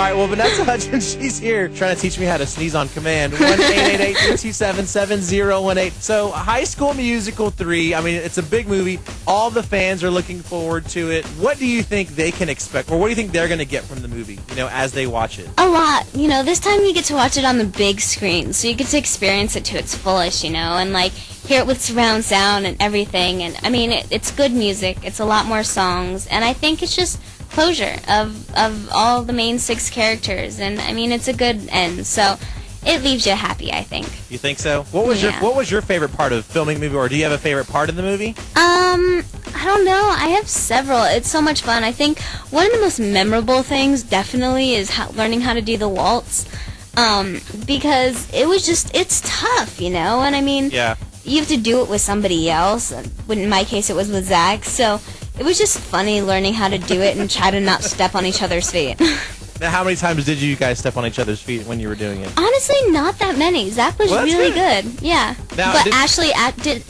right, well, Vanessa Hudgens, she's here trying to teach me how to sneeze on command. 1-888-327-7018. So, High School Musical 3, I mean, it's a big movie. All the fans are looking forward to it. What do you think they can expect, or what do you think they're going to get from the movie, as they watch it? A lot. This time you get to watch it on the big screen, so you get to experience it to its fullest, and, hear it with surround sound and everything. And, I mean, it's good music. It's a lot more songs. And I think it's just closure of all the main 6 characters. And, I mean, it's a good end. So it leaves you happy, I think. You think so? What was your favorite part of filming the movie, or do you have a favorite part in the movie? I don't know. I have several. It's so much fun. I think one of the most memorable things definitely is learning how to do the waltz. Because it's tough, and I mean, yeah. You have to do it with somebody else. In my case, it was with Zach. So it was just funny learning how to do it and try to not step on each other's feet. Now, how many times did you guys step on each other's feet when you were doing it? Honestly, not that many. Zach was really good. Yeah. Now, but did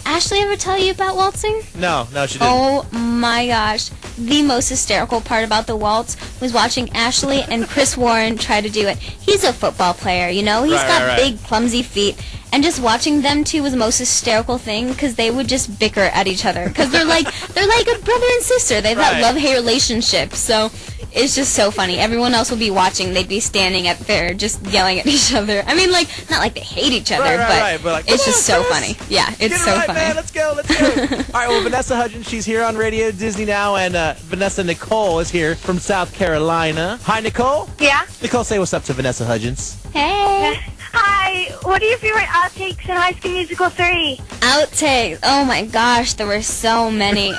Ashley ever tell you about waltzing? No, she didn't. Oh my gosh. The most hysterical part about the waltz was watching Ashley and Chris Warren try to do it. He's a football player, He's got big, clumsy feet. And just watching them two was the most hysterical thing, because they would just bicker at each other. Because they're like a brother and sister. They have that love-hate relationship. So it's just so funny. Everyone else would be watching. They'd be standing up there just yelling at each other. I mean, not like they hate each other, but it's just so funny. Yeah, it's so funny. Man. Let's go. All right, well, Vanessa Hudgens, she's here on Radio Disney now, and Vanessa Nicole is here from South Carolina. Hi, Nicole. Yeah? Nicole, say what's up to Vanessa Hudgens. Hey. Hi, what are your favorite outtakes in High School Musical 3? Outtakes? Oh my gosh, there were so many.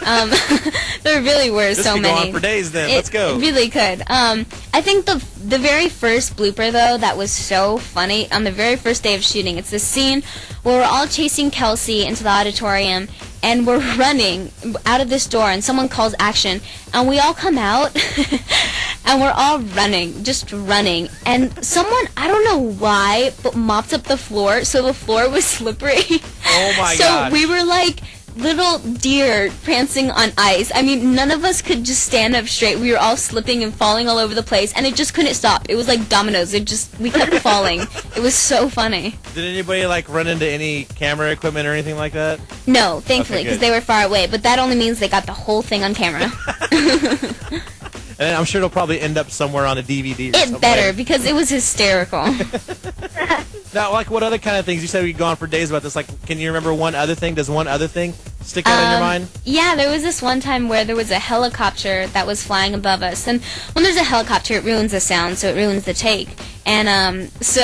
There really were so many. This could go on for days then. Let's go. It really could. I think the very first blooper, though, that was so funny, on the very first day of shooting, it's this scene where we're all chasing Kelsey into the auditorium, and we're running out of this door, and someone calls action, and we all come out, and we're all running, just running, and someone, I don't know why, but mopped up the floor, so the floor was slippery. Oh my gosh. So we were like little deer prancing on ice. I mean, none of us could just stand up straight. We were all slipping and falling all over the place, and it just couldn't stop. It was like dominoes. We kept falling. It was so funny. Did anybody run into any camera equipment or anything like that? No, thankfully, because they were far away. But that only means they got the whole thing on camera. And I'm sure it'll probably end up somewhere on a DVD. It better, because it was hysterical. Now, what other kind of things? You said we could go on for days about this. Can you remember one other thing? Does one other thing stick out in your mind? Yeah, there was this one time where there was a helicopter that was flying above us. And when there's a helicopter, it ruins the sound, so it ruins the take. And so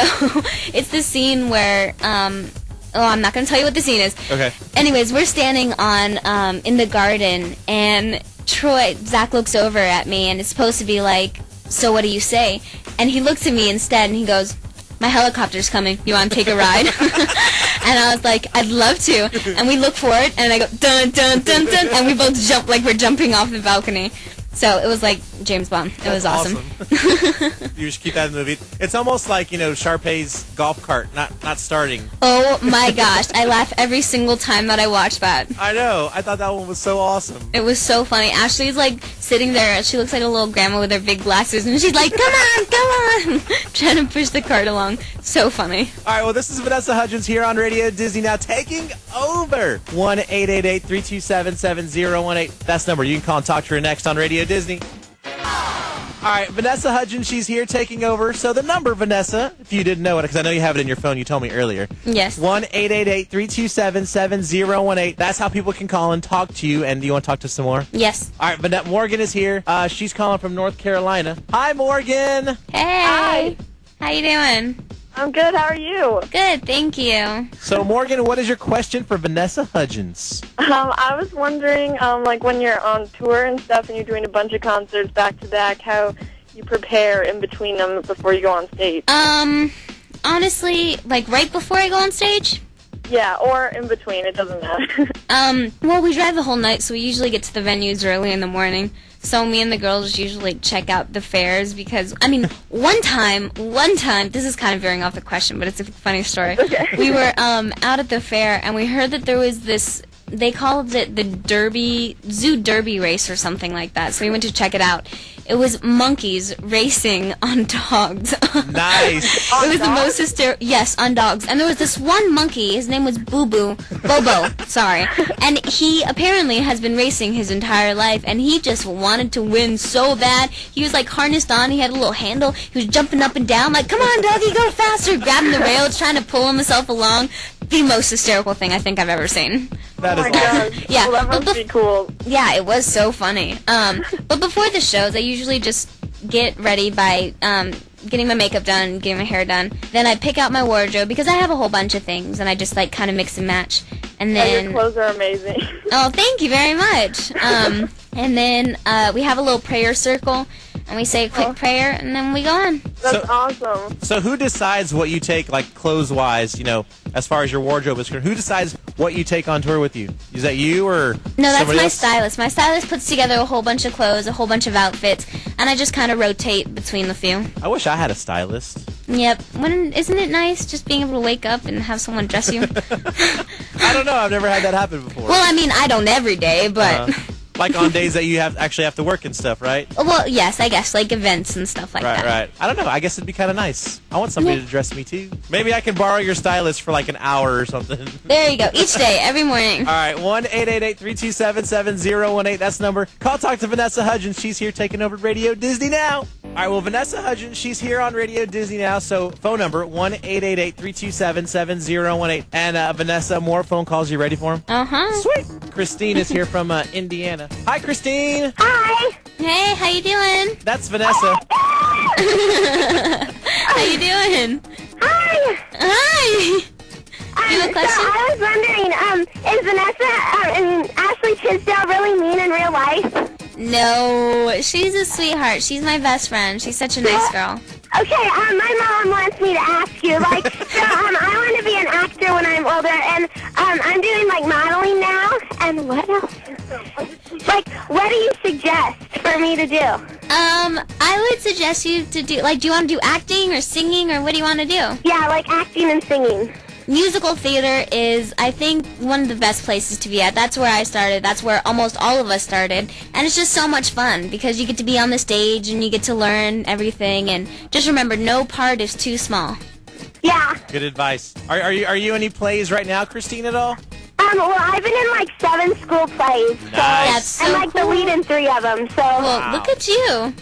it's the scene where... I'm not going to tell you what the scene is. Okay. Anyways, we're standing on in the garden, and Zach looks over at me, and it's supposed to be like, so what do you say? And he looks at me instead, and he goes, my helicopter's coming. You want to take a ride? And I was like, I'd love to. And we look forward, and I go, dun, dun, dun, dun, and we both jump like we're jumping off the balcony. So it was like James Bond. It was awesome. You should keep that in the movie. It's almost like, Sharpay's golf cart not starting. Oh my gosh. I laugh every single time that I watch that. I know. I thought that one was so awesome. It was so funny. Ashley's sitting there. She looks like a little grandma with her big glasses, and she's like, come on, trying to push the cart along. So funny. All right, well, this is Vanessa Hudgens here on Radio Disney now, taking over. 1-888-327-7018. That's the number. You can call and talk to her next on Radio Disney. All right, Vanessa Hudgens, she's here taking over. So the number, Vanessa, if you didn't know it, because I know you have it in your phone, you told me earlier. Yes. 1-888-327-7018. That's how people can call and talk to you. And do you want to talk to some more? Yes. All right, Vanessa Morgan is here. She's calling from North Carolina. Hi, Morgan. Hey. Hi. How you doing? I'm good. How are you? Good, thank you. So, Morgan, what is your question for Vanessa Hudgens? I was wondering, when you're on tour and stuff and you're doing a bunch of concerts back to back, how you prepare in between them before you go on stage. Honestly, right before I go on stage? Yeah, or in between. It doesn't matter. Well, we drive the whole night, so we usually get to the venues early in the morning. So me and the girls usually check out the fares because, one time, this is kind of veering off the question, but it's a funny story. Okay. We were out at the fair, and we heard that there was this, they called it the Zoo Derby race or something like that. So we went to check it out. It was monkeys racing on dogs. Nice. It was the most hysterical. Yes, on dogs. And there was this one monkey. His name was Bobo. Sorry. And he apparently has been racing his entire life, and he just wanted to win so bad. He was like harnessed on. He had a little handle. He was jumping up and down like, "Come on, doggy, go faster!" Grabbing the rails, trying to pull himself along. The most hysterical thing I think I've ever seen. That is God. Yeah, Well, that must be cool. Yeah, it was so funny. But before the shows, I usually just get ready by getting my makeup done, getting my hair done. Then I pick out my wardrobe because I have a whole bunch of things, and I just like kind of mix and match. And then Your clothes are amazing. oh, thank you very much. And then we have a little prayer circle, and we say a quick prayer, and then we go on. That's awesome. So who decides what you take, like clothes-wise, you know, as far as your wardrobe is concerned? Who decides what you take on tour with you? Is that you or No, that's somebody my else? stylist. My stylist puts together a whole bunch of clothes, a whole bunch of outfits, and I just kind of rotate between the few. I wish I had a stylist. Yep. Isn't it nice just being able to wake up and have someone dress you? I don't know. I've never had that happen before. Well, I mean, I don't every day, but... Like on days that you actually have to work and stuff, right? Well, yes, I guess, like events and stuff like that. Right. I don't know. I guess it'd be kind of nice. I want somebody to dress me too. Maybe I can borrow your stylist for like an hour or something. There you go. Each day, every morning. All right, 1-888-327-7018. That's the number. Call, talk to Vanessa Hudgens. She's here taking over Radio Disney Now. All right, well, Vanessa Hudgens, she's here on Radio Disney Now. So phone number, 1-888-327-7018. And Vanessa, more phone calls. You ready for them? Uh-huh. Sweet. Christine is here from Indiana. Hi, Christine. Hi. Hey, how you doing? That's Vanessa. How you doing? Hi. Hi. You have a question? So I was wondering, is Vanessa and Ashley Tisdale really mean in real life? No, she's a sweetheart. She's my best friend. She's such a nice girl. Okay, my mom wants me to ask you, like, so, I want to be an actor when I'm older, and, I'm doing, like, modeling now, and what else? Like, what do you suggest for me to do? I would suggest you to do, like, do you want to do acting or singing, or what do you want to do? Yeah, like acting and singing. Musical theater is, I think, one of the best places to be at. That's where I started. That's where almost all of us started. And it's just so much fun because you get to be on the stage and you get to learn everything. And just remember, no part is too small. Yeah. Good advice. Are you any plays right now, Christine, at all? Well, I've been in, like, 7 school plays. So Nice. That's so I'm, like, cool. the lead in 3 of them, so, Well, Wow. look at you.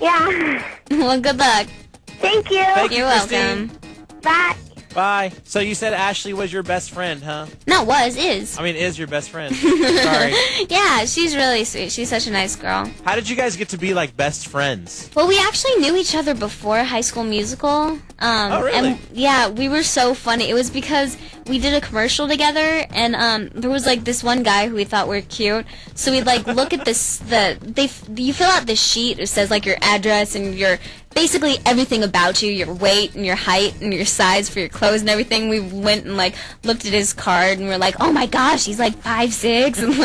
yeah. Well, good luck. Thank you. Thank you, You're Christine. welcome. Bye. Bye. So you said Ashley was your best friend, huh? Not was, is. I mean, is your best friend. Sorry. Yeah, she's really sweet. She's such a nice girl. How did you guys get to be, like, best friends? Well, we actually knew each other before High School Musical. Oh, really? And, yeah, we were so funny. It was because we did a commercial together, and there was, like, this one guy who we thought were cute. So we'd, like, look at this, you fill out this sheet. It says, like, your address and your, basically everything about you, your weight and your height and your size for your clothes and everything. We went and, like, looked at his card, and we're like, oh, my gosh, he's, like, 5'6", and,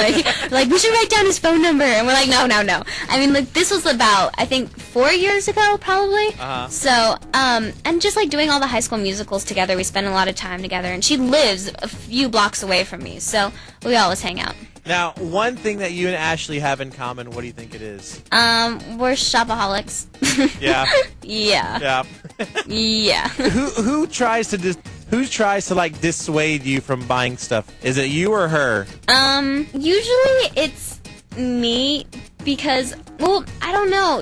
like, we should write down his phone number. And we're like, no. I mean, like, this was about, I think, 4 years ago, probably. Uh-huh. So, and just, like, doing all the High School Musicals together, we spent a lot of time together. And she lives a few blocks away from me, so we always hang out. Now, one thing that you and Ashley have in common, what do you think it is? We're shopaholics. Yeah. Yeah. Yeah. Yeah. Who tries to like dissuade you from buying stuff? Is it you or her? Usually it's me because, well, I don't know.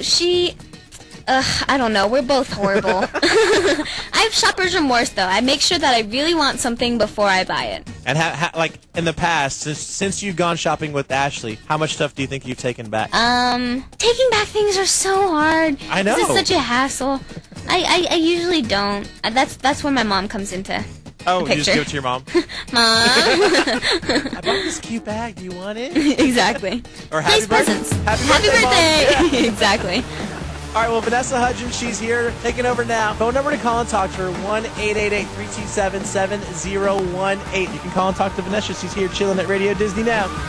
I don't know. We're both horrible. I have shopper's remorse, though. I make sure that I really want something before I buy it. And like in the past, since you've gone shopping with Ashley, how much stuff do you think you've taken back? Taking back things are so hard. I know. This is such a hassle. I usually don't. That's where my mom comes into Oh, the you just picture. give it to your mom. Mom. I bought this cute bag. Do you want it? Exactly. Or Nice presents. Happy birthday. Mom. Yeah. Exactly. All right, well, Vanessa Hudgens, she's here, taking over now. Phone number to call and talk to her, 1-888-327-7018. You can call and talk to Vanessa. She's here chilling at Radio Disney Now.